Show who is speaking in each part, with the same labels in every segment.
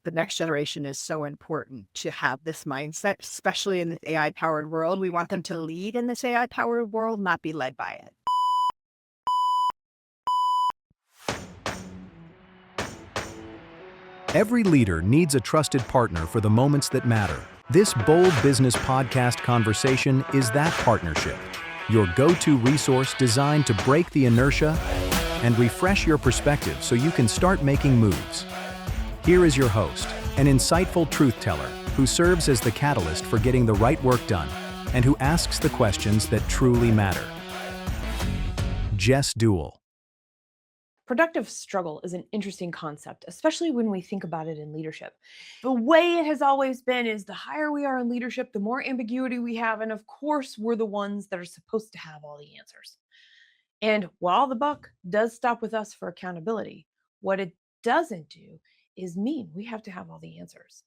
Speaker 1: the next generation is so important to have this mindset, especially in this AI powered world. We want them to lead in this AI powered world, not be led by it.
Speaker 2: Every leader needs a trusted partner for the moments that matter. This Bold Business Podcast conversation is that partnership. Your go-to resource designed to break the inertia and refresh your perspective so you can start making moves. Here is your host, an insightful truth teller who serves as the catalyst for getting the right work done and who asks the questions that truly matter. Jess Duell.
Speaker 3: Productive struggle is an interesting concept, especially when we think about it in leadership. The way it has always been is the higher we are in leadership, the more ambiguity we have. And of course, we're the ones that are supposed to have all the answers. And while the buck does stop with us for accountability, what it doesn't do is mean we have to have all the answers.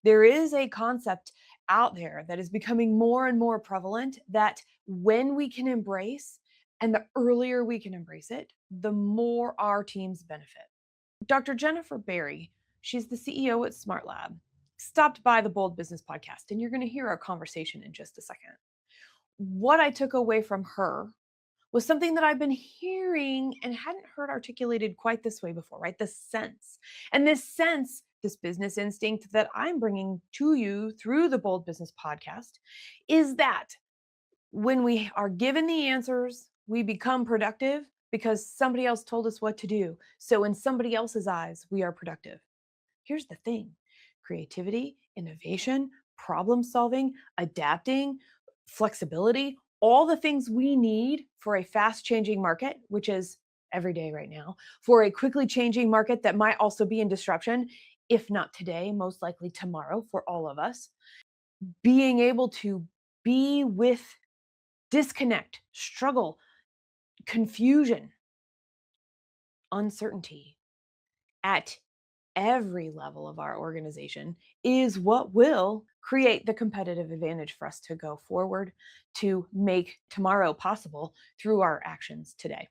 Speaker 3: There is a concept out there that is becoming more and more prevalent that when we can embrace, and the earlier we can embrace it, the more our teams benefit. Dr. Jennifer Berry, she's the CEO at SmartLab, stopped by the Bold Business Podcast, and you're going to hear our conversation in just a second. What I took away from her was something that I've been hearing and hadn't heard articulated quite this way before, right? The sense. And this sense, this business instinct that I'm bringing to you through the Bold Business Podcast is that when we are given the answers, we become productive because somebody else told us what to do. So in somebody else's eyes, we are productive. Here's the thing: creativity, innovation, problem solving, adapting, flexibility, all the things we need for a fast changing market, which is every day right now, for a quickly changing market that might also be in disruption, if not today, most likely tomorrow for all of us. Being able to be with disconnect, struggle, confusion, uncertainty at every level of our organization is what will create the competitive advantage for us to go forward to make tomorrow possible through our actions today.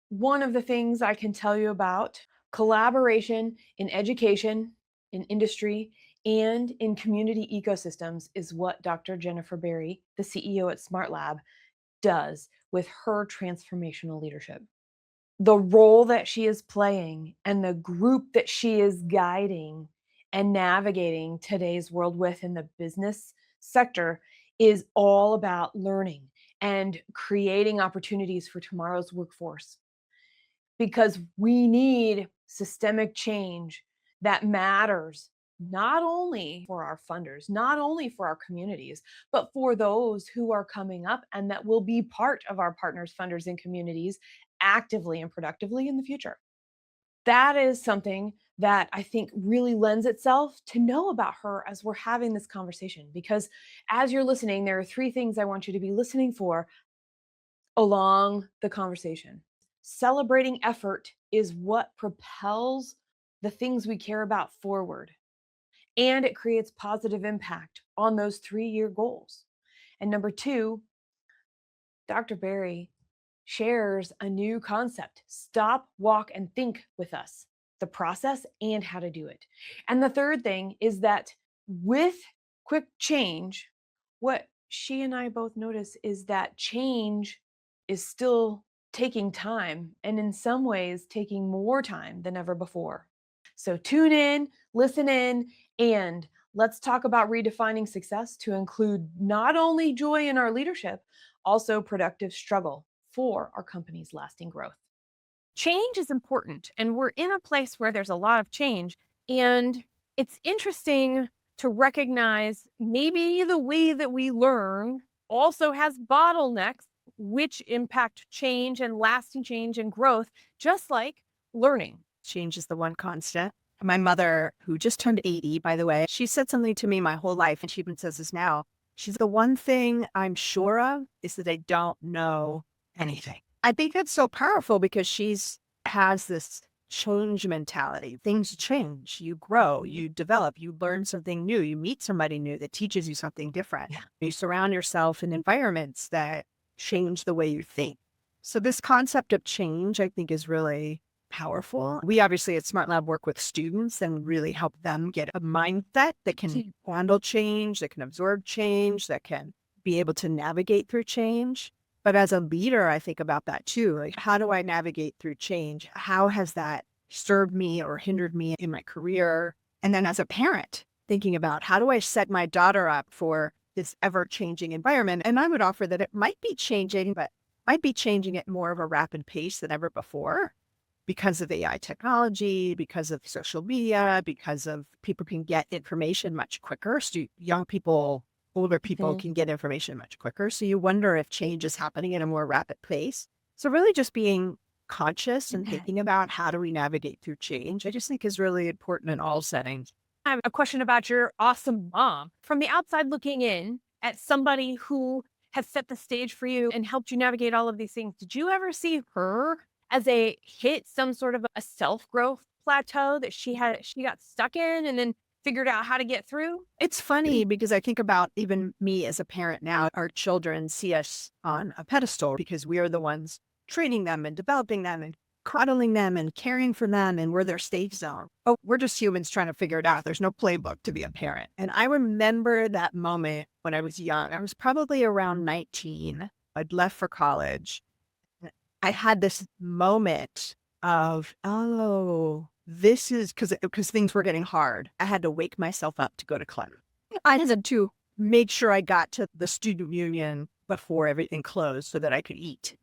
Speaker 3: One of the things I can tell you about collaboration in education, in industry, and in community ecosystems is what Dr. Jennifer Berry, the CEO at SmartLab, does with her transformational leadership. The role that she is playing and the group that she is guiding and navigating today's world with in the business sector is all about learning and creating opportunities for tomorrow's workforce. Because we need systemic change that matters not only for our funders, not only for our communities, but for those who are coming up and that will be part of our partners, funders, and communities actively and productively in the future. That is something that I think really lends itself to know about her as we're having this conversation. Because as you're listening, there are three things I want you to be listening for along the conversation. Celebrating effort is what propels the things we care about forward. And it creates positive impact on those 3-year goals. And number two, Dr. Berry shares a new concept: stop, walk, and think with us, the process and how to do it. And the third thing is that with quick change, what she and I both notice is that change is still taking time, and in some ways taking more time than ever before. So tune in, listen in, and let's talk about redefining success to include not only joy in our leadership, also productive struggle for our company's lasting growth.
Speaker 4: Change is important, and we're in a place where there's a lot of change. And it's interesting to recognize maybe the way that we learn also has bottlenecks, which impact change and lasting change and growth, just like learning.
Speaker 1: Change is the one constant. My mother, who just turned 80, by the way, she said something to me my whole life, and she even says this now. She's the one thing I'm sure of is that I don't know anything. I think that's so powerful because has this change mentality. Things change, you grow, you develop, you learn something new, you meet somebody new that teaches you something different. Yeah. You surround yourself in environments that change the way you think. So this concept of change, I think, is really powerful. We obviously at SmartLab work with students and really help them get a mindset that can handle change, that can absorb change, that can be able to navigate through change. But as a leader, I think about that too. Like, how do I navigate through change? How has that served me or hindered me in my career? And then as a parent, thinking about how do I set my daughter up for this ever-changing environment? And I would offer that it might be changing, but might be changing at more of a rapid pace than ever before because of AI technology, because of social media, because of people can get information much quicker. So young people, older people can get information much quicker. So you wonder if change is happening at a more rapid pace. So really just being conscious and thinking about how do we navigate through change, I just think is really important in all settings.
Speaker 4: I have a question about your awesome mom. From the outside looking in at somebody who has set the stage for you and helped you navigate all of these things, did you ever see her as a hit some sort of a self-growth plateau that she got stuck in and then figured out how to get through?
Speaker 1: It's funny because I think about even me as a parent now, our children see us on a pedestal because we are the ones training them and developing them and coddling them and caring for them, and we're their safe zone. Oh, we're just humans trying to figure it out. There's no playbook to be a parent. And I remember that moment when I was young. I was probably around 19. I'd left for college. I had this moment of, oh, this is because things were getting hard. I had to wake myself up to go to class. I had to make sure I got to the student union before everything closed so that I could eat.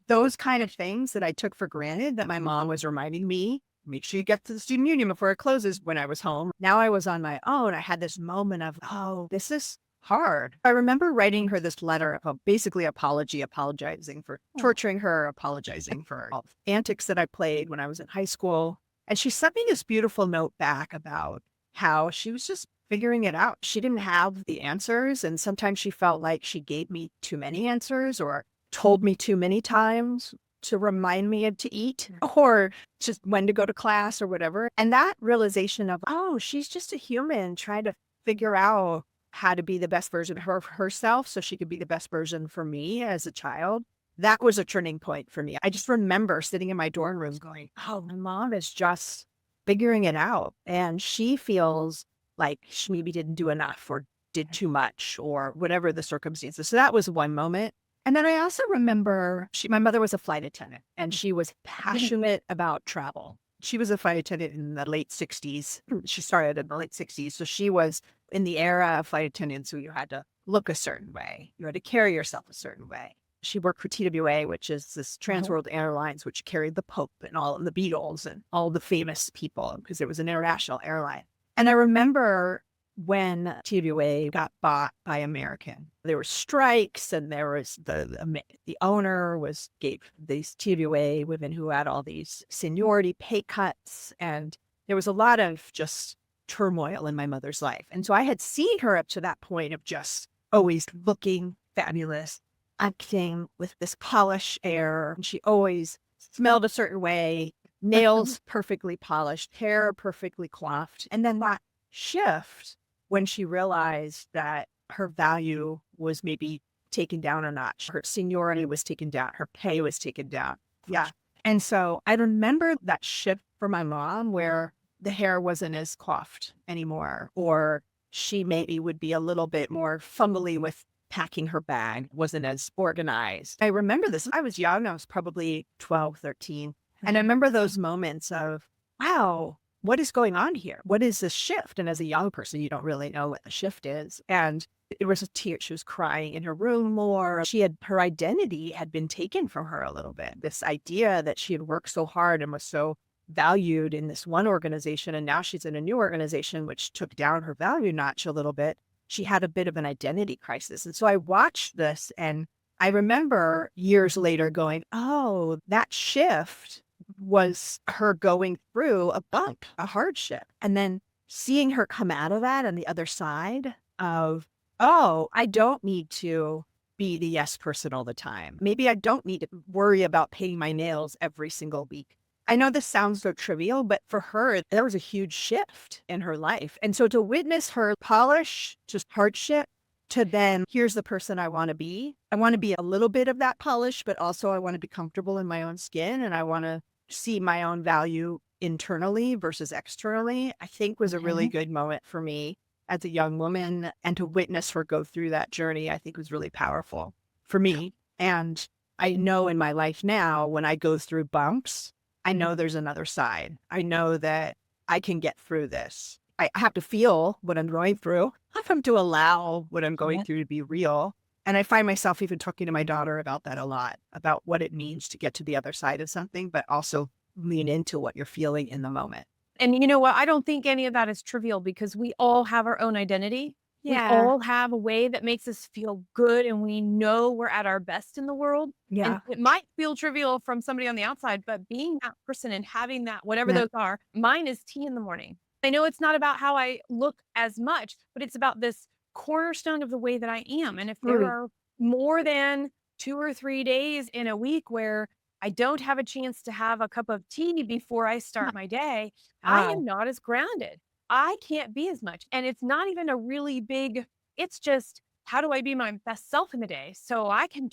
Speaker 1: Those kind of things that I took for granted that my mom was reminding me, make sure you get to the student union before it closes when I was home. Now I was on my own. I had this moment of, oh, this is hard. I remember writing her this letter of basically apologizing for torturing her, apologizing for all the antics that I played when I was in high school. And she sent me this beautiful note back about how she was just figuring it out. She didn't have the answers. And sometimes she felt like she gave me too many answers or told me too many times to remind me to eat or just when to go to class or whatever. And that realization of, oh, she's just a human trying to figure out how to be the best version of herself so she could be the best version for me as a child. That was a turning point for me. I just remember sitting in my dorm room going, oh, my mom is just figuring it out. And she feels like she maybe didn't do enough or did too much or whatever the circumstances. So that was one moment. And then I also remember my mother was a flight attendant and she was passionate about travel. She was a flight attendant in the late 60s. She started in the late 60s. So she was in the era of flight attendants where you had to look a certain way. You had to carry yourself a certain way. She worked for TWA, which is this Trans World Airlines, which carried the Pope and all of the Beatles and all the famous people because it was an international airline. And I remember when TWA got bought by American, there were strikes and there was the owner gave these TWA women who had all these seniority pay cuts. And there was a lot of just turmoil in my mother's life. And so I had seen her up to that point of just always looking fabulous, acting with this polished air. And she always smelled a certain way, nails perfectly polished, hair perfectly coiffed. And then that shift when she realized that her value was maybe taken down a notch. Her seniority was taken down. Her pay was taken down. Yeah. And so I remember that shift for my mom where the hair wasn't as coiffed anymore, or she maybe would be a little bit more fumbly with packing her bag, wasn't as organized. I remember this. I was young. I was probably 12, 13. And I remember those moments of, wow, what is going on here? What is this shift? And as a young person, you don't really know what the shift is. And it was a tear. She was crying in her room more. Her identity had been taken from her a little bit. This idea that she had worked so hard and was so valued in this one organization. And now she's in a new organization, which took down her value notch a little bit. She had a bit of an identity crisis. And so I watched this and I remember years later going, oh, that shift was her going through a bump, a hardship. And then seeing her come out of that on the other side of, oh, I don't need to be the yes person all the time. Maybe I don't need to worry about painting my nails every single week. I know this sounds so trivial, but for her, there was a huge shift in her life. And so to witness her polish, just hardship, to then, here's the person I want to be. I want to be a little bit of that polish, but also I want to be comfortable in my own skin and I want to see my own value internally versus externally, I think was a really good moment for me as a young woman, and to witness her go through that journey, I think was really powerful for me. And I know in my life now, when I go through bumps, I know there's another side. I know that I can get through this. I have to feel what I'm going through. I have to allow what I'm going through to be real. And I find myself even talking to my daughter about that a lot, about what it means to get to the other side of something, but also lean into what you're feeling in the moment.
Speaker 4: And you know what? I don't think any of that is trivial because we all have our own identity. We all have a way that makes us feel good and we know we're at our best in the world. And it might feel trivial from somebody on the outside, but being that person and having that, whatever those are, mine is tea in the morning. I know it's not about how I look as much, but it's about this cornerstone of the way that I am. And if there are more than 2 or 3 days in a week where I don't have a chance to have a cup of tea before I start my day, I am not as grounded. I can't be as much. And it's not even a really big, it's just how do I be my best self in the day? So I can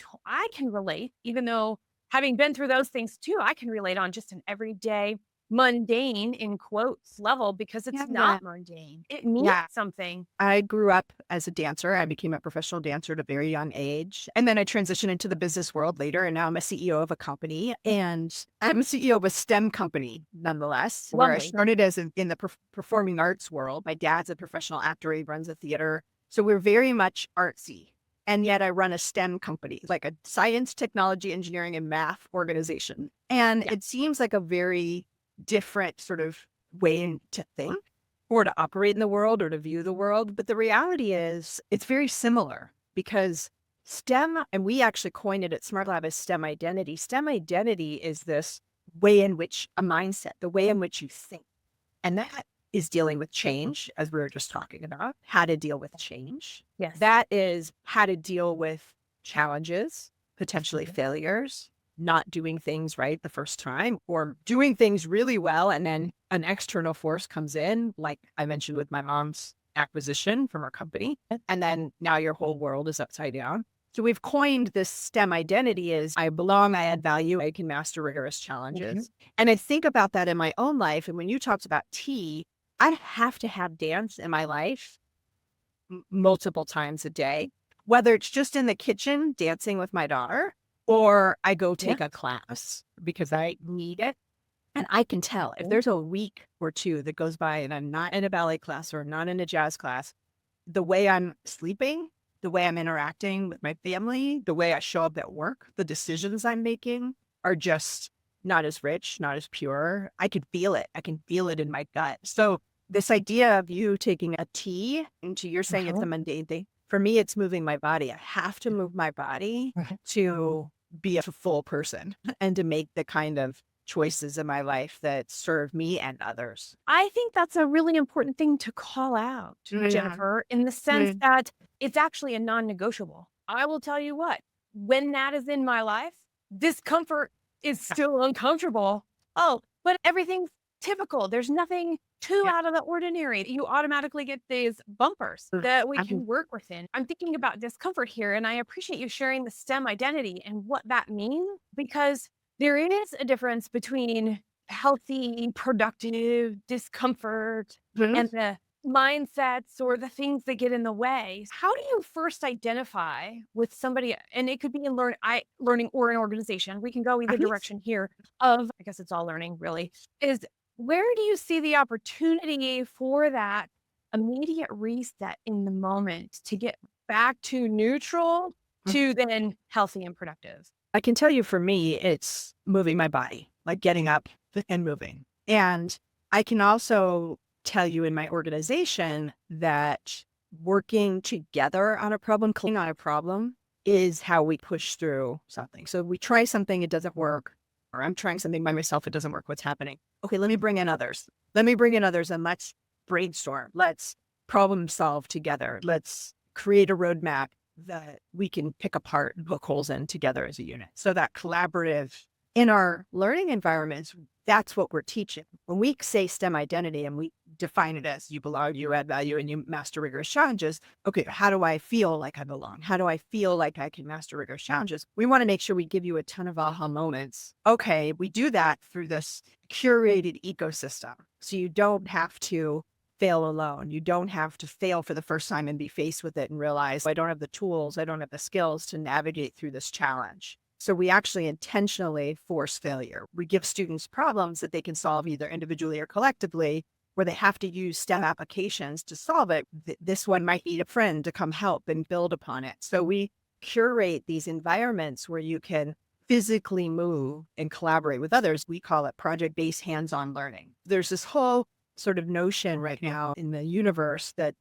Speaker 4: relate, even though having been through those things too, I can relate on just an everyday mundane in quotes level because it's not mundane. It means something.
Speaker 1: I grew up as a dancer. I became a professional dancer at a very young age. And then I transitioned into the business world later. And now I'm a CEO of a company. And I'm a CEO of a STEM company, nonetheless, where I started as in the performing arts world. My dad's a professional actor. He runs a theater. So we're very much artsy. And yet I run a STEM company, like a science, technology, engineering, and math organization. And it seems like a very different sort of way to think or to operate in the world or to view the world. But the reality is it's very similar because STEM, and we actually coined it at SmartLab as STEM identity. STEM identity is this way in which a mindset, the way in which you think. And that is dealing with change, as we were just talking about, how to deal with change.
Speaker 4: Yes.
Speaker 1: That is how to deal with challenges, potentially failures, not doing things right the first time, or doing things really well. And then an external force comes in, like I mentioned with my mom's acquisition from our company. And then now your whole world is upside down. So we've coined this STEM identity as I belong, I add value, I can master rigorous challenges. And I think about that in my own life. And when you talked about tea, I have to have dance in my life multiple times a day, whether it's just in the kitchen dancing with my daughter, or I go take a class because I need it. And I can tell if there's a week or two that goes by and I'm not in a ballet class or not in a jazz class, the way I'm sleeping, the way I'm interacting with my family, the way I show up at work, the decisions I'm making are just not as rich, not as pure. I could feel it. I can feel it in my gut. So this idea of you taking a tea into you're saying it's a mundane thing. For me, it's moving my body. I have to move my body to be a full person and to make the kind of choices in my life that serve me and others.
Speaker 4: I think that's a really important thing to call out, Jennifer, in the sense that it's actually a non-negotiable. I will tell you what, when that is in my life, discomfort is still uncomfortable. Oh, but everything's typical. There's nothing too out of the ordinary. You automatically get these bumpers that we can work within. I'm thinking about discomfort here, and I appreciate you sharing the STEM identity and what that means, because there is a difference between healthy, productive discomfort and the mindsets or the things that get in the way. How do you first identify with somebody, and it could be in learning or an organization, we can go either direction here of, I guess it's all learning really, is where do you see the opportunity for that immediate reset in the moment to get back to neutral to then healthy and productive?
Speaker 1: I can tell you for me, it's moving my body, like getting up and moving. And I can also tell you in my organization that working together on a problem, clicking on a problem is how we push through something. So we try something, it doesn't work, or I'm trying something by myself, it doesn't work. What's happening? Okay, let me bring in others. Let me bring in others and let's brainstorm. Let's problem solve together. Let's create a roadmap that we can pick apart and poke holes in together as a unit. So that collaborative in our learning environments, that's what we're teaching. When we say STEM identity and we define it as you belong, you add value, and you master rigorous challenges. Okay, how do I feel like I belong? How do I feel like I can master rigorous challenges? We want to make sure we give you a ton of aha moments. Okay, we do that through this curated ecosystem. So you don't have to fail alone. You don't have to fail for the first time and be faced with it and realize, I don't have the tools, I don't have the skills to navigate through this challenge. So we actually intentionally force failure. We give students problems that they can solve either individually or collectively, where they have to use STEM applications to solve it. This one might need a friend to come help and build upon it. So we curate these environments where you can physically move and collaborate with others. We call it project-based hands-on learning. There's this whole sort of notion right now in the universe that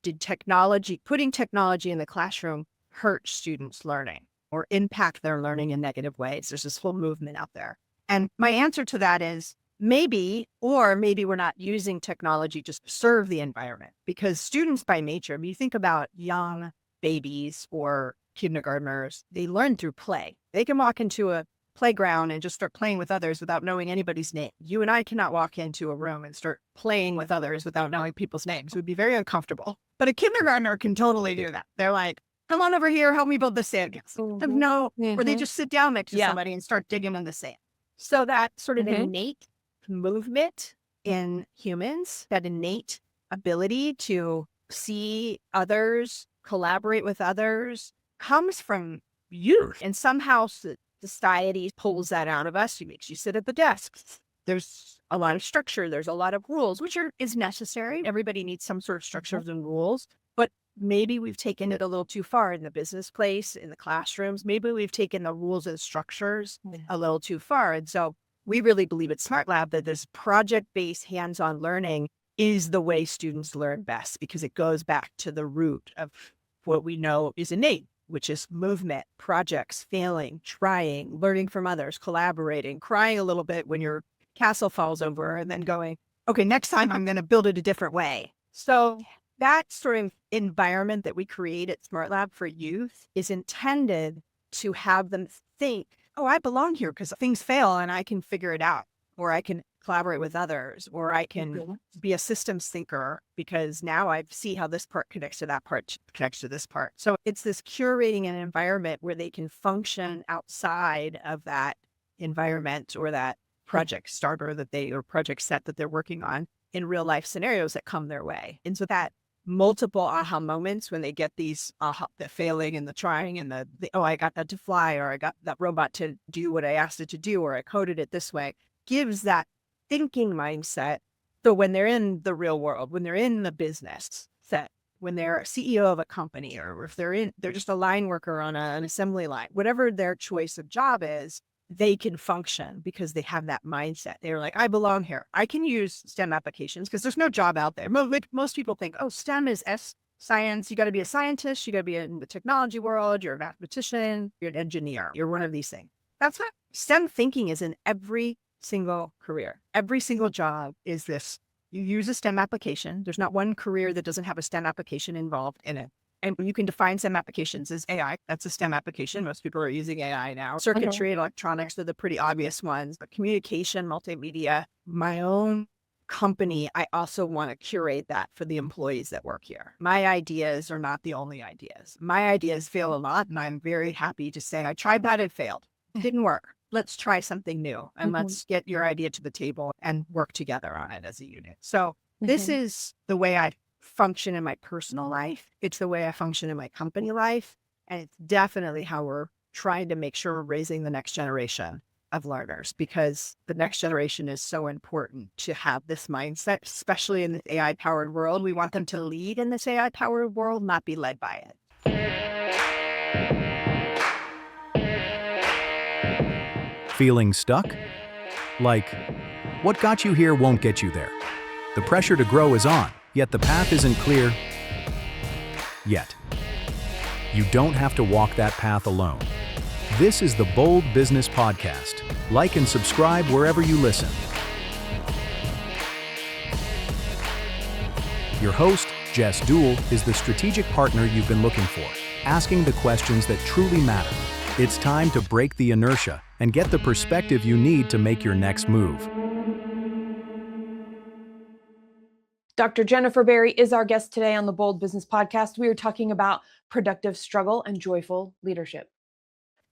Speaker 1: putting technology in the classroom hurt students' learning or impact their learning in negative ways. There's this whole movement out there. And my answer to that is maybe, or maybe we're not using technology to serve the environment, because students by nature, I mean, you think about young babies or kindergartners, they learn through play. They can walk into a playground and just start playing with others without knowing anybody's name. You and I cannot walk into a room and start playing with others without knowing people's names. It would be very uncomfortable. But a kindergartner can totally do that. They're like, come on over here, help me build the sandcastle. Or they just sit down next to somebody and start digging in the sand. So that sort of innate movement in humans, that innate ability to see others, collaborate with others, comes from youth. And somehow society pulls that out of us. It makes you sit at the desks. There's a lot of structure. There's a lot of rules, which is necessary. Everybody needs some sort of structures and rules. But maybe we've taken it a little too far in the business place, in the classrooms. Maybe we've taken the rules and structures a little too far. And so we really believe at SmartLab that this project-based hands-on learning is the way students learn best, because it goes back to the root of what we know is innate, which is movement, projects, failing, trying, learning from others, collaborating, crying a little bit when your castle falls over, and then going, okay, next time I'm going to build it a different way. So that sort of environment that we create at SmartLab for youth is intended to have them think, oh, I belong here because things fail and I can figure it out, or I can collaborate with others, or I can be a systems thinker because now I see how this part connects to that part, connects to this part. So it's this curating an environment where they can function outside of that environment or that project starter or project set that they're working on in real life scenarios that come their way. And so that multiple aha moments when they get these the failing and the trying and the oh, I got that to fly, or I got that robot to do what I asked it to do, or I coded it this way, gives that thinking mindset. So when they're in the real world, when they're in the business set, when they're a CEO of a company, or if they're just a line worker on an assembly line, whatever their choice of job is, they can function because they have that mindset. They're like, I belong here. I can use STEM applications because there's no job out there. Most people think, oh, STEM is science. You got to be a scientist. You got to be in the technology world. You're a mathematician. You're an engineer. You're one of these things. That's not STEM thinking is in every single career. Every single job is this. You use a STEM application. There's not one career that doesn't have a STEM application involved in it. And you can define STEM applications as AI. That's a STEM application. Most people are using AI now. Circuitry and electronics are the pretty obvious ones, but communication, multimedia. My own company, I also want to curate that for the employees that work here. My ideas are not the only ideas. My ideas fail a lot, and I'm very happy to say I tried that and failed. It didn't work. Let's try something new, and let's get your idea to the table and work together on it as a unit. So this is the way I function in my personal life. It's the way I function in my company life. And it's definitely how we're trying to make sure we're raising the next generation of learners, because the next generation is so important to have this mindset, especially in this AI-powered world. We want them to lead in this AI-powered world, not be led by it.
Speaker 2: Feeling stuck? Like, what got you here won't get you there. The pressure to grow is on, yet the path isn't clear yet. You don't have to walk that path alone. This is the Bold Business Podcast. Like and subscribe wherever you listen. Your host, Jess Duell, is the strategic partner you've been looking for, asking the questions that truly matter. It's time to break the inertia and get the perspective you need to make your next move.
Speaker 3: Dr. Jennifer Berry is our guest today on the Bold Business Podcast. We are talking about productive struggle and joyful leadership.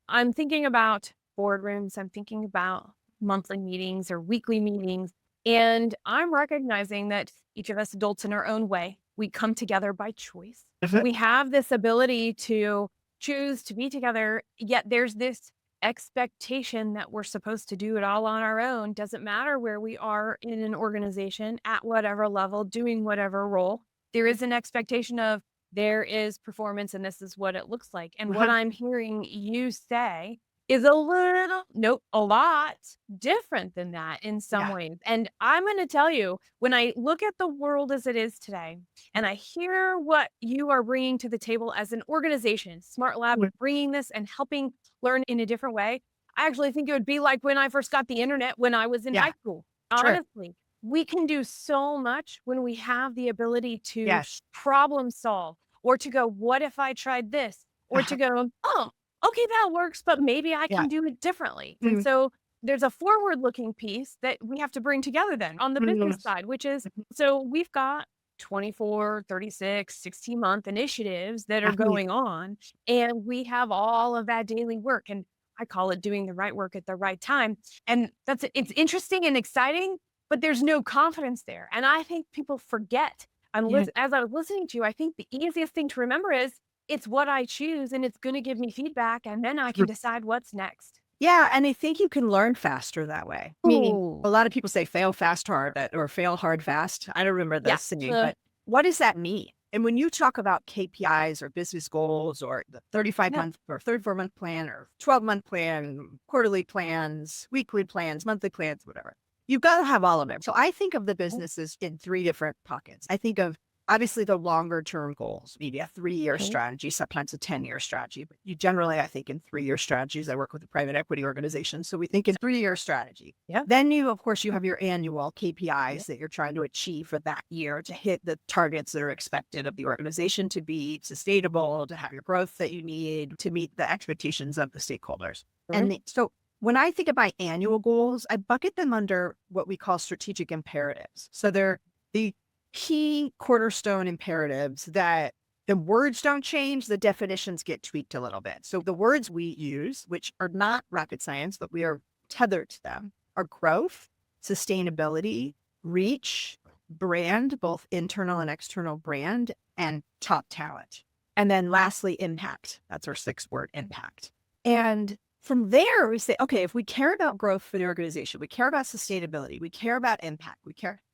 Speaker 4: I'm thinking about boardrooms. I'm thinking about monthly meetings or weekly meetings. And I'm recognizing that each of us adults in our own way, we come together by choice. We have this ability to choose to be together, yet there's this expectation that we're supposed to do it all on our own. Doesn't matter where we are in an organization, at whatever level, doing whatever role. There is an expectation of there is performance and this is what it looks like. And what I'm hearing you say is a lot different than that in some ways. And I'm going to tell you, when I look at the world as it is today, and I hear what you are bringing to the table as an organization, SmartLab, bringing this and helping learn in a different way, I actually think it would be like when I first got the internet when I was in high school. Honestly, we can do so much when we have the ability to problem solve, or to go, what if I tried this? Or to go, oh, okay, that works, but maybe I can do it differently. And so there's a forward-looking piece that we have to bring together then on the business side, which is, so we've got 24, 36, 16-month initiatives that are going on, and we have all of that daily work. And I call it doing the right work at the right time. And it's interesting and exciting, but there's no confidence there. And I think people forget. As I was listening to you, I think the easiest thing to remember is it's what I choose, and it's going to give me feedback, and then I can decide what's next.
Speaker 1: Yeah, and I think you can learn faster that way. Meaning, a lot of people say fail fast hard or fail hard fast. I don't remember this saying, but what does that mean? And when you talk about KPIs or business goals or the 35-month or 34-month plan or 12-month plan, quarterly plans, weekly plans, monthly plans, whatever, you've got to have all of them. So I think of the businesses in three different pockets. I think of obviously the longer term goals, maybe a 3-year strategy, sometimes a 10-year strategy, but you generally, I think in 3-year strategies. I work with a private equity organization. So we think in 3-year strategy. Then of course, you have your annual KPIs that you're trying to achieve for that year to hit the targets that are expected of the organization to be sustainable, to have your growth that you need to meet the expectations of the stakeholders. And so when I think of my annual goals, I bucket them under what we call strategic imperatives. So they're the key cornerstone imperatives that the words don't change, the definitions get tweaked a little bit. So the words we use, which are not rocket science, but we are tethered to them, are growth, sustainability, reach, brand, both internal and external brand, and top talent. And then lastly, impact. That's our 6th word, impact. And from there, we say, okay, if we care about growth for the organization, we care about sustainability, we care about impact,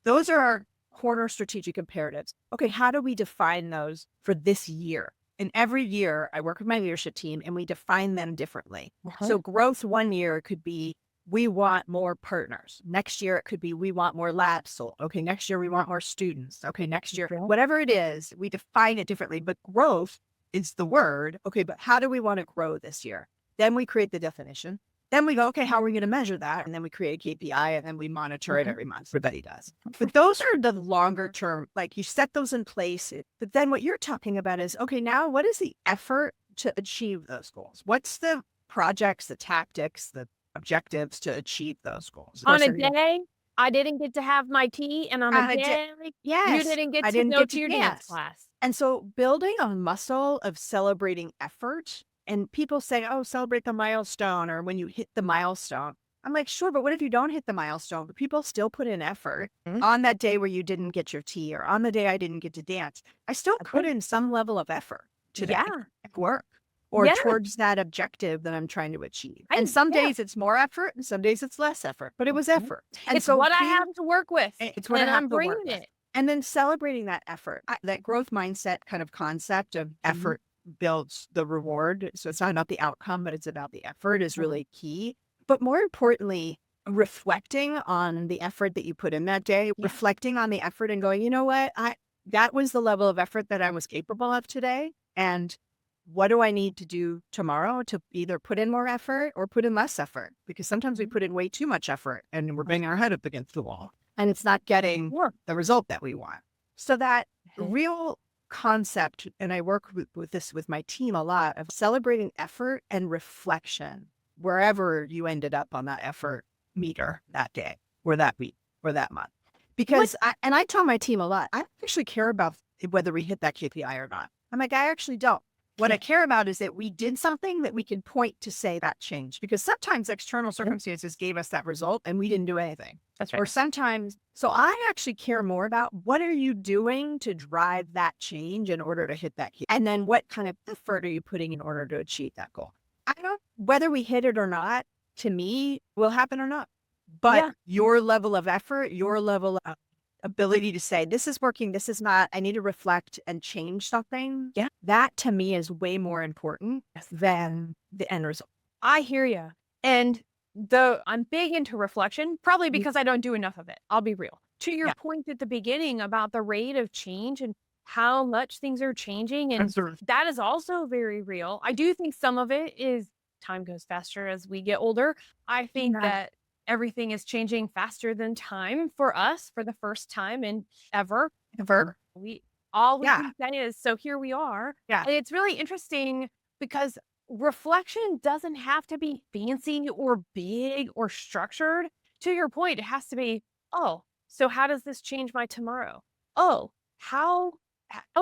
Speaker 1: those are our corner strategic imperatives. Okay, how do we define those for this year? And every year I work with my leadership team and we define them differently. So growth one year could be, we want more partners. Next year, it could be, we want more labs sold. Okay, next year, we want more students. Okay, next year, whatever it is, we define it differently, but growth is the word. Okay, but how do we want to grow this year? Then we create the definition. Then we go, okay, how are we going to measure that? And then we create a KPI and then we monitor it every month. Everybody does. But those are the longer term, like you set those in place. But then what you're talking about is, okay, now what is the effort to achieve those goals? What's the projects, the tactics, the objectives to achieve those goals?
Speaker 4: On a day, I didn't get to have my tea, and on a day, you didn't get to go to your dance class.
Speaker 1: And so building a muscle of celebrating effort. And people say, oh, celebrate the milestone or when you hit the milestone. I'm like, sure, but what if you don't hit the milestone? But people still put in effort on that day where you didn't get your tea or on the day I didn't get to dance. I still put in some level of effort to that work or towards that objective that I'm trying to achieve. And some days it's more effort and some days it's less effort, but it was effort. And
Speaker 4: it's so what I have to work with.
Speaker 1: It's what I'm bringing it. And then celebrating that effort, that growth mindset kind of concept of effort builds the reward. So it's not about the outcome, but it's about the effort is really key. But more importantly, reflecting on the effort that you put in that day, reflecting on the effort and going, you know what, that was the level of effort that I was capable of today. And what do I need to do tomorrow to either put in more effort or put in less effort? Because sometimes we put in way too much effort and we're banging our head up against the wall and it's not getting the result that we want. So that real concept, and I work with this with my team a lot, of celebrating effort and reflection wherever you ended up on that effort meter that day or that week or that month. Because I tell my team a lot, I don't actually care about whether we hit that KPI or not. I'm like, I actually don't. What I care about is that we did something that we can point to say that changed, because sometimes external circumstances gave us that result and we didn't do anything.
Speaker 4: That's
Speaker 1: Or sometimes, so I actually care more about what are you doing to drive that change in order to hit that key? And then what kind of effort are you putting in order to achieve that goal? I don't, whether we hit it or not, to me, will happen or not. But your level of effort, your level of ability to say, this is working, this is not, I need to reflect and change something.
Speaker 4: Yeah.
Speaker 1: That to me is way more important than the end result.
Speaker 4: I hear you. And I'm big into reflection, probably because I don't do enough of it. I'll be real. To your point at the beginning about the rate of change and how much things are changing, and that is also very real. I do think some of it is time goes faster as we get older. I think that everything is changing faster than time for us for the first time in ever. We can say is, so here we are.
Speaker 1: Yeah.
Speaker 4: And it's really interesting because reflection doesn't have to be fancy or big or structured. To your point, it has to be, oh, so how does this change my tomorrow? Oh, how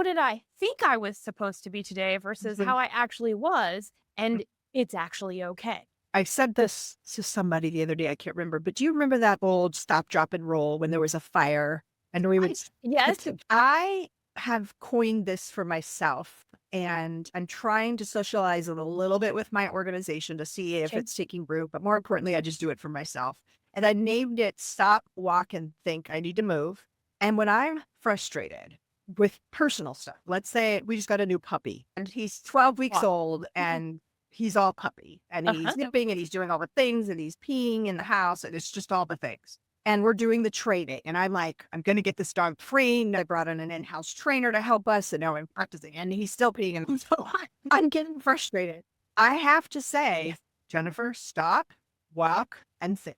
Speaker 4: did I think I was supposed to be today versus how I actually was? And it's actually okay.
Speaker 1: I said this to somebody the other day, I can't remember, but do you remember that old stop, drop, and roll when there was a fire? And we would,
Speaker 4: Yes.
Speaker 1: I have coined this for myself, and I'm trying to socialize it a little bit with my organization to see if it's taking root. But more importantly, I just do it for myself. And I named it Stop, Walk, and Think. I need to move. And when I'm frustrated with personal stuff, let's say we just got a new puppy and he's 12 weeks old and he's all puppy and he's nipping and he's doing all the things and he's peeing in the house and it's just all the things. And we're doing the training and I'm like, I'm going to get this dog trained. I brought in an in-house trainer to help us and now I'm practicing and he's still peeing. And so I'm getting frustrated. I have to say, Jennifer, stop, walk, and think.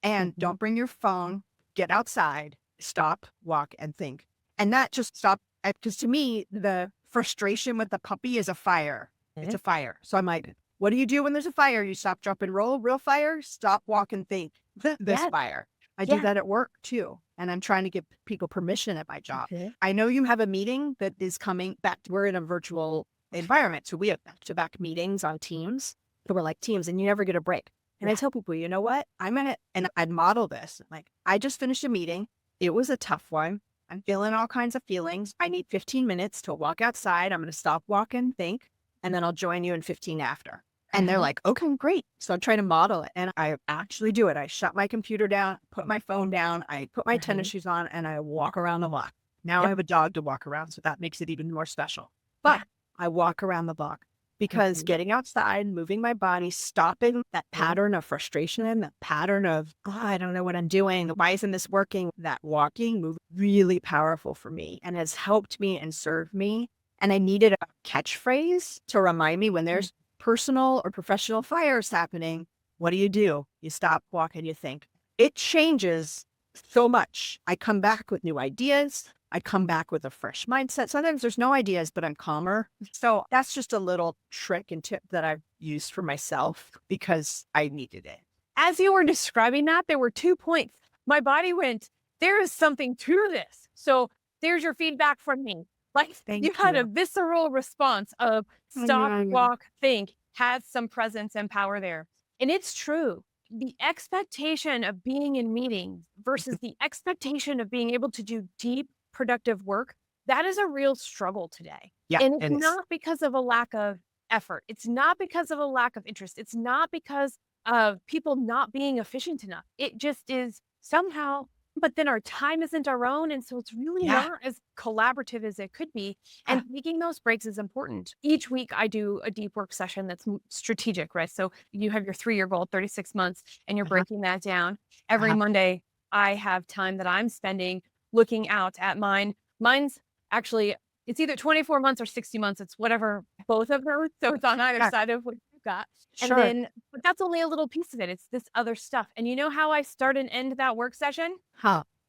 Speaker 1: And don't bring your phone, get outside, stop, walk, and think. And that just stop, because to me, the frustration with the puppy is a fire. It's a fire. So I'm like, what do you do when there's a fire? You stop, drop, and roll. Real fire, stop, walk, and think. This fire. I do that at work too. And I'm trying to give people permission at my job. I know you have a meeting that is coming back. We're in a virtual environment. So we have back-to-back meetings on Teams. So we're like teams and you never get a break. And I tell people, you know what? And I'd model this. Like, I just finished a meeting. It was a tough one. I'm feeling all kinds of feelings. I need 15 minutes to walk outside. I'm going to stop, walk, and think. And then I'll join you in 15 after. And they're like, okay, great. So I'm trying to model it. And I actually do it. I shut my computer down, put my phone down, I put my tennis shoes on, and I walk around the block. Now I have a dog to walk around. So that makes it even more special. But I walk around the block. Because getting outside, moving my body, stopping that pattern of frustration, that pattern of, I don't know what I'm doing. Why isn't this working? That walking move really powerful for me and has helped me and served me. And I needed a catchphrase to remind me when there's personal or professional fires happening. What do? You stop, walk, and you think. It changes so much. I come back with new ideas. I come back with a fresh mindset. Sometimes there's no ideas, but I'm calmer. So that's just a little trick and tip that I've used for myself because I needed it.
Speaker 4: As you were describing that, there were 2 points. My body went, there is something to this. So there's your feedback from me. Like you had a visceral response of stop, walk, think, has some presence and power there. And it's true. The expectation of being in meetings versus the expectation of being able to do deep, productive work, that is a real struggle today.
Speaker 1: Yeah,
Speaker 4: and it's not because of a lack of effort. It's not because of a lack of interest. It's not because of people not being efficient enough. It just is somehow, but then our time isn't our own. And so it's really not as collaborative as it could be. And taking those breaks is important. Each week I do a deep work session that's strategic, right? So you have your 3-year goal, 36 months, and you're breaking that down. Every Monday, I have time that I'm spending looking out at mine. Mine's actually, it's either 24 months or 60 months. It's whatever, both of them. So it's on either side of what you've got. And then, but that's only a little piece of it. It's this other stuff. And you know how I start and end that work session?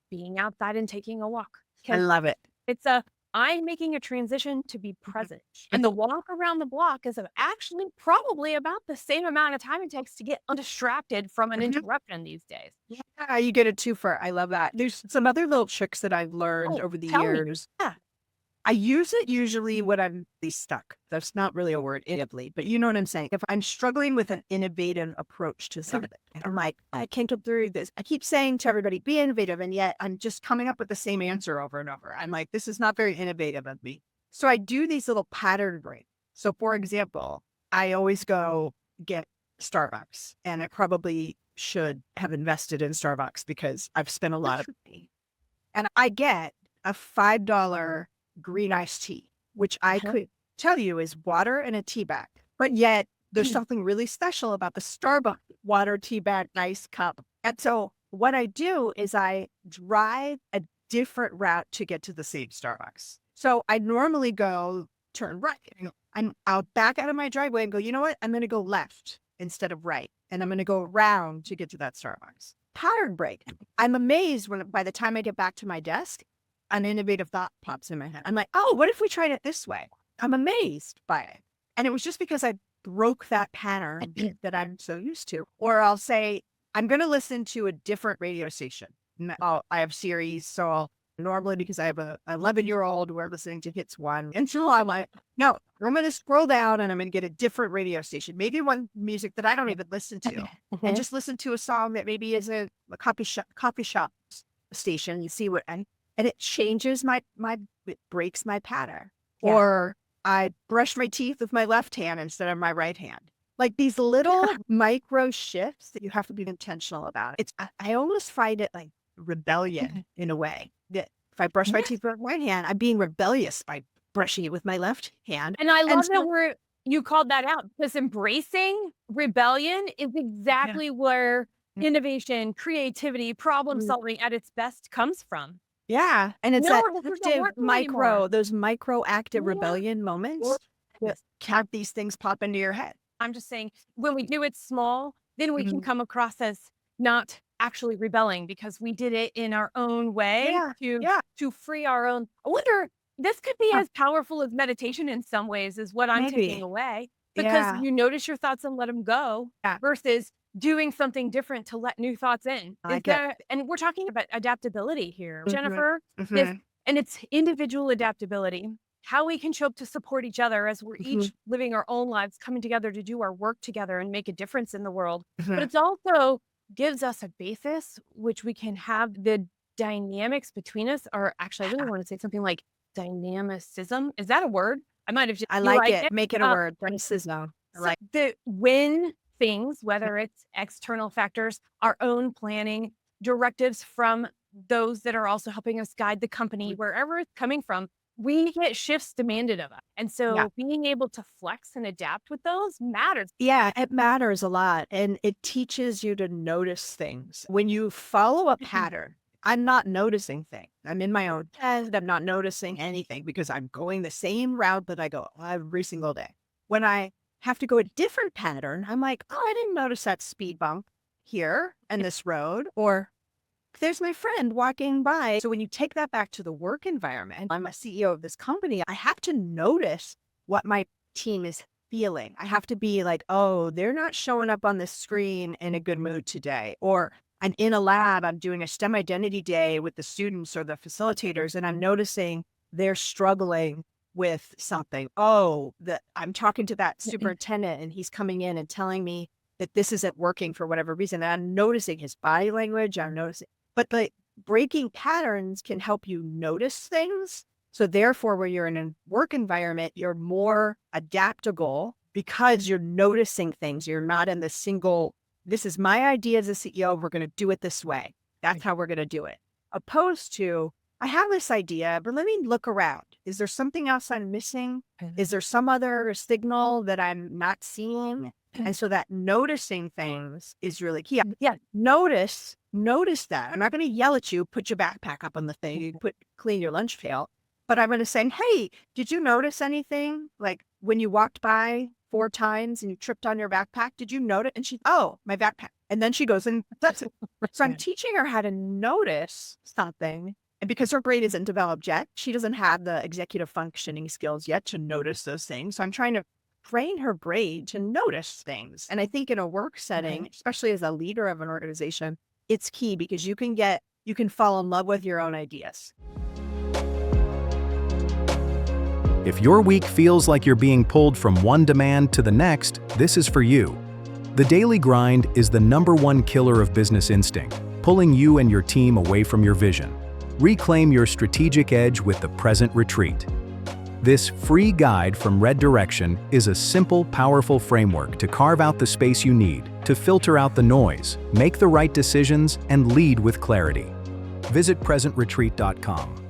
Speaker 4: Being outside and taking a walk.
Speaker 1: I love it.
Speaker 4: It's I'm making a transition to be present. And the walk around the block is actually probably about the same amount of time it takes to get undistracted from an interruption these days.
Speaker 1: Yeah, you get a twofer. I love that. There's some other little tricks that I've learned
Speaker 4: Oh,
Speaker 1: over the
Speaker 4: tell me.
Speaker 1: years.
Speaker 4: Yeah.
Speaker 1: I use it usually when I'm really stuck. That's not really a word, innovatively, but you know what I'm saying. If I'm struggling with an innovative approach to something, I'm like, I can't get through this. I keep saying to everybody, be innovative, and yet I'm just coming up with the same answer over and over. I'm like, this is not very innovative of me. So I do these little pattern breaks. So for example, I always go get Starbucks, and I probably should have invested in Starbucks because I've spent a lot of money. And I get a $5 green iced tea, which I could tell you is water in a tea bag. But yet there's something really special about the Starbucks water tea bag nice cup. And so what I do is I drive a different route to get to the same Starbucks. So I normally go turn right. I'll back out of my driveway and go, you know what? I'm going to go left instead of right. And I'm going to go around to get to that Starbucks. Pattern break. I'm amazed when by the time I get back to my desk, an innovative thought pops in my head. I'm like, oh, what if we tried it this way? I'm amazed by it. And it was just because I broke that pattern that I'm so used to. Or I'll say, I'm going to listen to a different radio station. I have Sirius, so I'll normally, because I have a 11-year-old, we're listening to Hits One. And so I'm like, no, I'm going to scroll down and I'm going to get a different radio station. Maybe one music that I don't even listen to. And just listen to a song that maybe is a coffee shop station. You see what, and it changes it breaks my pattern.
Speaker 4: Yeah.
Speaker 1: Or I brush my teeth with my left hand instead of my right hand. Like these little micro shifts that you have to be intentional about. I almost find it like rebellion in a way. That if I brush my teeth with my right hand, I'm being rebellious by brushing it with my left hand.
Speaker 4: And I love that you called that out, because embracing rebellion is exactly where innovation, creativity, problem solving at its best comes from.
Speaker 1: Yeah. And it's
Speaker 4: No,
Speaker 1: that
Speaker 4: this doesn't work anymore.
Speaker 1: those micro active rebellion moments that have these things pop into your head.
Speaker 4: I'm just saying, when we do it small, then we can come across as not actually rebelling, because we did it in our own way to free our own. I wonder, this could be as powerful as meditation in some ways, is what I'm taking away, because you notice your thoughts and let them go versus doing something different to let new thoughts in. And we're talking about adaptability here, Jennifer, and it's individual adaptability, how we can show up to support each other as we're each living our own lives, coming together to do our work together and make a difference in the world. But it's also gives us a basis which we can have the dynamics between us, or actually I really want to say something like dynamicism. Is that a word? I might have just,
Speaker 1: I like it. Make it a word. Dynamicism.
Speaker 4: When things, whether it's external factors, our own planning, directives from those that are also helping us guide the company, wherever it's coming from, we get shifts demanded of us. And so being able to flex and adapt with those matters.
Speaker 1: Yeah, it matters a lot. And it teaches you to notice things. When you follow a pattern, I'm not noticing things. I'm in my own head. I'm not noticing anything because I'm going the same route that I go every single day. When I have to go a different pattern, I'm like, oh, I didn't notice that speed bump here in this road, or there's my friend walking by. So when you take that back to the work environment, I'm a CEO of this company. I have to notice what my team is feeling. I have to be like, oh, they're not showing up on the screen in a good mood today. Or I'm in a lab, I'm doing a STEM identity day with the students or the facilitators, and I'm noticing they're struggling with something. Oh, I'm talking to that superintendent and he's coming in and telling me that this isn't working for whatever reason. And I'm noticing his body language. I'm noticing. But like breaking patterns can help you notice things. So therefore, when you're in a work environment, you're more adaptable because you're noticing things. You're not in the single, this is my idea as a CEO, we're going to do it this way. That's how we're going to do it. Opposed to, I have this idea, but let me look around. Is there something else I'm missing? Is there some other signal that I'm not seeing? And so that noticing things is really key. Yeah, notice that. I'm not going to yell at you, put your backpack up on the thing, clean your lunch pail. But I'm going to say, hey, did you notice anything? Like when you walked by 4 times and you tripped on your backpack, did you notice? And she, oh, my backpack. And then she goes and that's it. So I'm teaching her how to notice something And because her brain isn't developed yet, she doesn't have the executive functioning skills yet to notice those things. So I'm trying to train her brain to notice things. And I think in a work setting, especially as a leader of an organization, it's key because you can fall in love with your own ideas.
Speaker 2: If your week feels like you're being pulled from one demand to the next, this is for you. The daily grind is the #1 killer of business instinct, pulling you and your team away from your vision. Reclaim your strategic edge with the Present Retreat. This free guide from Redirection is a simple, powerful framework to carve out the space you need, to filter out the noise, make the right decisions, and lead with clarity. Visit presentretreat.com.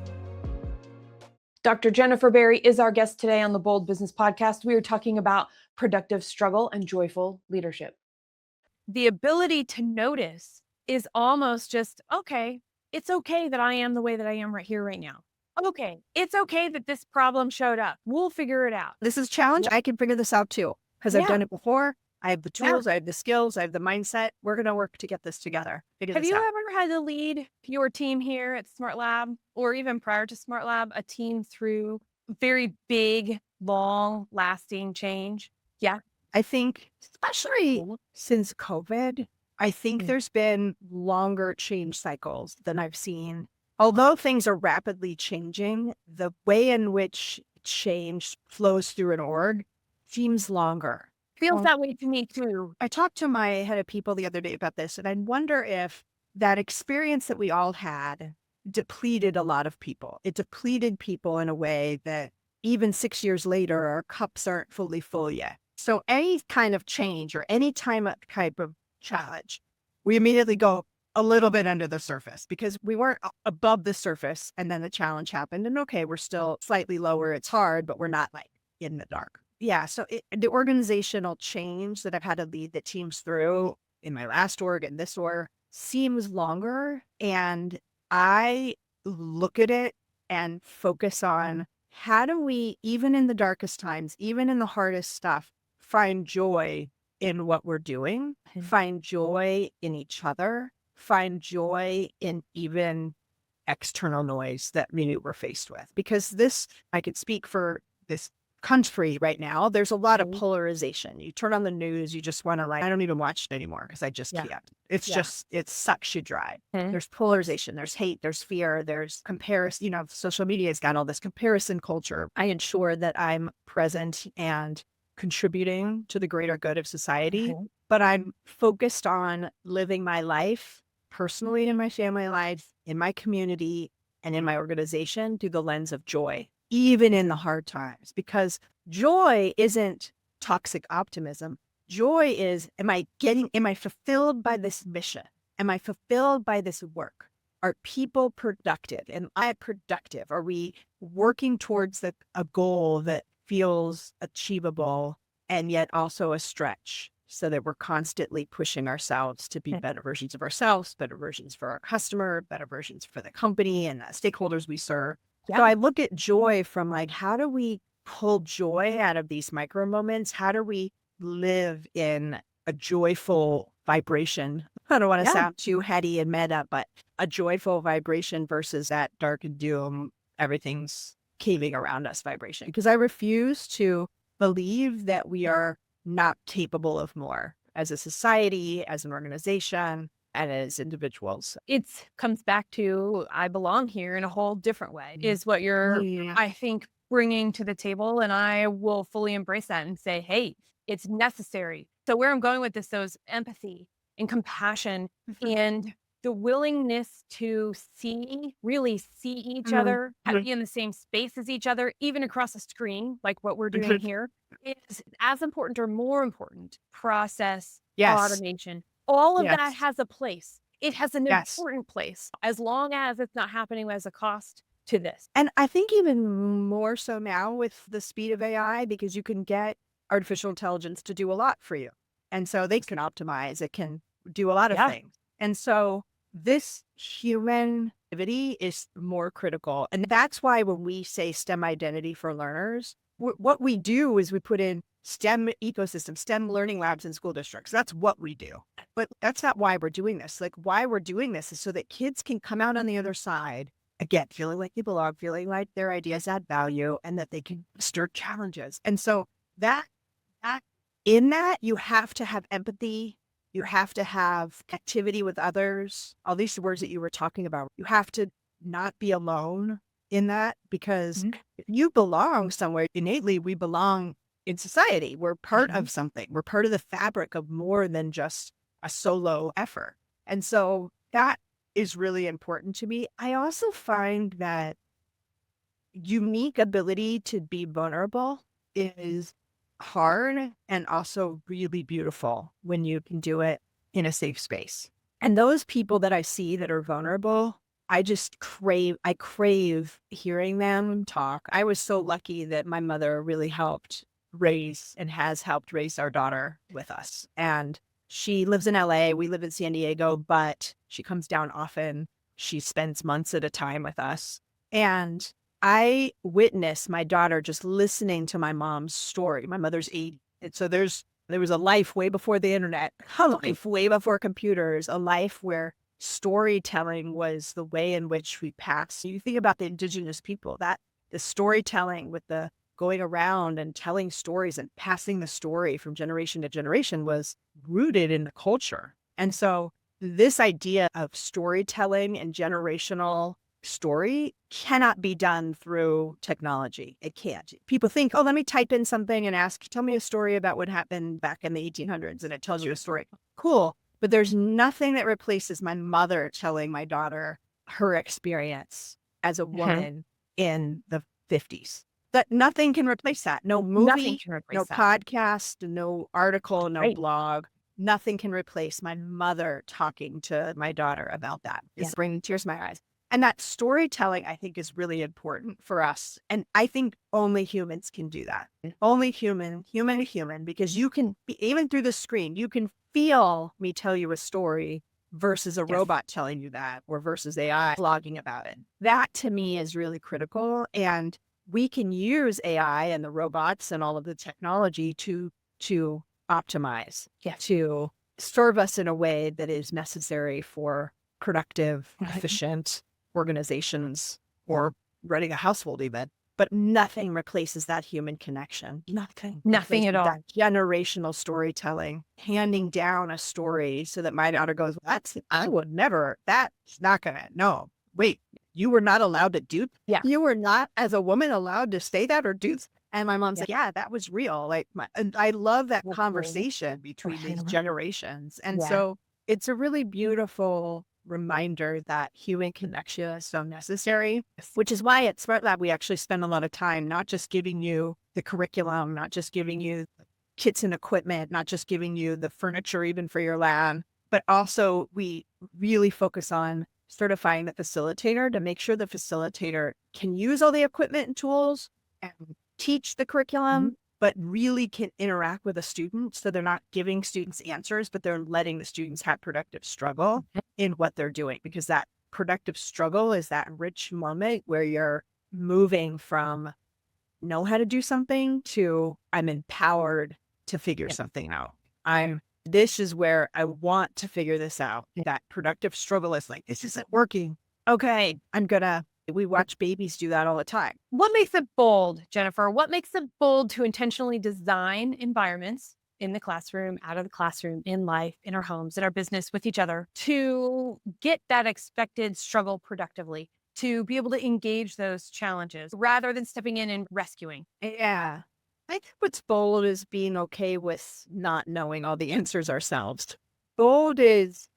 Speaker 3: Dr. Jennifer Berry is our guest today on the Bold Business Podcast. We are talking about productive struggle and joyful leadership.
Speaker 4: The ability to notice is almost just, okay, it's okay that I am the way that I am right here, right now. Okay, it's okay that this problem showed up. We'll figure it out.
Speaker 1: This is a challenge. I can figure this out too because I've
Speaker 4: Yeah.
Speaker 1: done it before. I have the tools, I have the skills, I have the mindset. We're going to work to get this together.
Speaker 4: Have you ever had to lead your team here at SmartLab, or even prior to SmartLab, a team through very big, long-lasting change? Yeah.
Speaker 1: I think, especially since COVID, I think there's been longer change cycles than I've seen. Although things are rapidly changing, the way in which change flows through an org seems longer.
Speaker 4: Feels that way to me too.
Speaker 1: I talked to my head of people the other day about this, and I wonder if that experience that we all had depleted a lot of people. It depleted people in a way that even 6 years later, our cups aren't fully full yet. So any kind of change or any type of challenge, we immediately go a little bit under the surface because we weren't above the surface, and then the challenge happened. And okay, we're still slightly lower. It's hard, but we're not like in the dark. Yeah. So the organizational change that I've had to lead the teams through in my last org and this org seems longer. And I look at it and focus on how do we, even in the darkest times, even in the hardest stuff, find joy in what we're doing, find joy in each other, find joy in even external noise that maybe we're faced with. Because this, I could speak for this country right now, there's a lot of polarization. You turn on the news, you just want to I don't even watch it anymore because I just can't. It's just, it sucks you dry. There's polarization, there's hate, there's fear, there's comparison. Social media has got all this comparison culture. I ensure that I'm present and contributing to the greater good of society, but I'm focused on living my life personally, in my family life, in my community, and in my organization through the lens of joy, even in the hard times, because joy isn't toxic optimism. Joy is, am I fulfilled by this mission? Am I fulfilled by this work? Are people productive? Am I productive? Are we working towards a goal that feels achievable and yet also a stretch, so that we're constantly pushing ourselves to be better versions of ourselves, better versions for our customer, better versions for the company and the stakeholders we serve. So I look at joy from how do we pull joy out of these micro moments? How do we live in a joyful vibration? I don't want to sound too heady and meta, but a joyful vibration versus that dark and doom, everything's caving around us vibration. Because I refuse to believe that we are not capable of more as a society, as an organization, and as individuals.
Speaker 4: It comes back to, I belong here in a whole different way, is what you're, I think, bringing to the table. And I will fully embrace that and say, hey, it's necessary. So where I'm going with this, though, is empathy and compassion and the willingness to really see each other, be in the same space as each other, even across a screen, like what we're doing here, is as important or more important. Process, automation, all of that has a place. It has an important place, as long as it's not happening as a cost to this.
Speaker 1: And I think even more so now with the speed of AI, because you can get artificial intelligence to do a lot for you. And so they can optimize, it can do a lot of things. And so this human activity is more critical. And that's why when we say STEM identity for learners, what we do is we put in STEM ecosystem, STEM learning labs in school districts. That's what we do. But that's not why we're doing this. Why we're doing this is so that kids can come out on the other side again, feeling like they belong, feeling like their ideas add value and that they can stir challenges. And so that, that in that, you have to have empathy. You have to have activity with others. All these words that you were talking about, you have to not be alone in that, because if you belong somewhere innately, we belong in society. We're part of something. We're part of the fabric of more than just a solo effort. And so that is really important to me. I also find that unique ability to be vulnerable is hard and also really beautiful when you can do it in a safe space. And those people that I see that are vulnerable, I crave hearing them talk. I was so lucky that my mother really helped raise and has helped raise our daughter with us. And she lives in LA. We live in San Diego, but she comes down often. She spends months at a time with us. And I witnessed my daughter just listening to my mom's story. My mother's 80. And so there was a life way before the internet, a life way before computers, a life where storytelling was the way in which we pass. You think about the indigenous people, that the storytelling with the going around and telling stories and passing the story from generation to generation was rooted in the culture. And so this idea of storytelling and generational story cannot be done through technology. It can't. People think, oh, let me type in something and ask, tell me a story about what happened back in the 1800s, and it tells you a story. Cool. But there's nothing that replaces my mother telling my daughter her experience as a woman in the 50s. That nothing can replace that. No movie, no podcast, no article, no blog. Nothing can replace my mother talking to my daughter about that. It's bringing tears to my eyes. And that storytelling, I think, is really important for us. And I think only humans can do that. Only human, because you can, even through the screen, you can feel me tell you a story versus a robot telling you that, or versus AI blogging about it. That to me is really critical. And we can use AI and the robots and all of the technology to optimize, to serve us in a way that is necessary for productive, efficient organizations or running a household even. But nothing replaces that human connection. Nothing at all. That generational storytelling, handing down a story so that my daughter goes, I would never, that's not gonna, no, wait, you were not allowed to do, you were not as a woman allowed to say that or do. And my mom's like, yeah, that was real. And I love that conversation between these generations. And so it's a really beautiful reminder that human connection is so necessary, which is why at SmartLab, we actually spend a lot of time not just giving you the curriculum, not just giving you kits and equipment, not just giving you the furniture even for your lab, but also we really focus on certifying the facilitator to make sure the facilitator can use all the equipment and tools and teach the curriculum, but really can interact with a student. So they're not giving students answers, but they're letting the students have productive struggle in what they're doing, because that productive struggle is that rich moment where you're moving from know how to do something to I'm empowered to figure something out. This is where I want to figure this out. That productive struggle is like, this isn't working. Okay, we watch babies do that all the time.
Speaker 4: What makes it bold, Jennifer? What makes it bold to intentionally design environments in the classroom, out of the classroom, in life, in our homes, in our business, with each other, to get that expected struggle productively, to be able to engage those challenges rather than stepping in and rescuing?
Speaker 1: Yeah. I think what's bold is being okay with not knowing all the answers ourselves. Bold is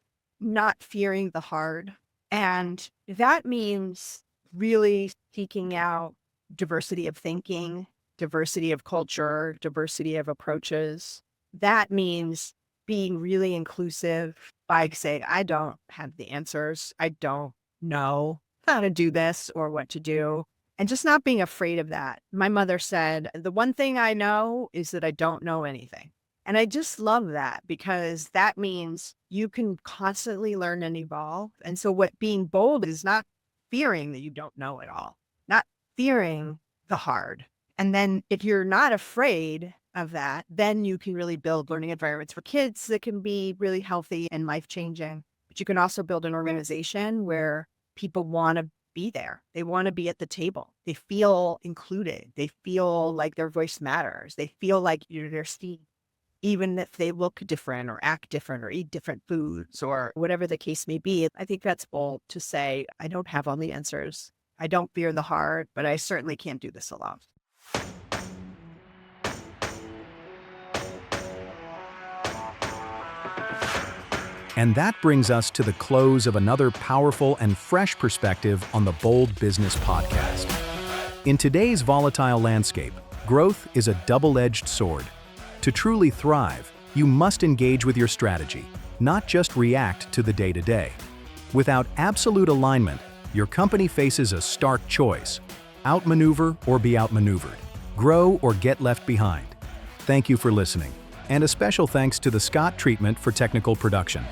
Speaker 1: not fearing the hard. And that means really seeking out diversity of thinking, diversity of culture, diversity of approaches. That means being really inclusive by saying, I don't have the answers. I don't know how to do this or what to do. And just not being afraid of that. My mother said, the one thing I know is that I don't know anything. And I just love that, because that means you can constantly learn and evolve. And so what being bold is not fearing that you don't know it all, not fearing the hard. And then if you're not afraid of that, then you can really build learning environments for kids that can be really healthy and life-changing. But you can also build an organization where people want to be there. They want to be at the table. They feel included. They feel like their voice matters. They feel like you're their steed, even if they look different or act different or eat different foods or whatever the case may be. I think that's bold to say, I don't have all the answers. I don't fear the hard, but I certainly can't do this alone.
Speaker 2: And that brings us to the close of another powerful and fresh perspective on the Bold Business Podcast. In today's volatile landscape, growth is a double-edged sword. To truly thrive, you must engage with your strategy, not just react to the day-to-day. Without absolute alignment, your company faces a stark choice: outmaneuver or be outmaneuvered, grow or get left behind. Thank you for listening, and a special thanks to the Scott Treatment for technical production.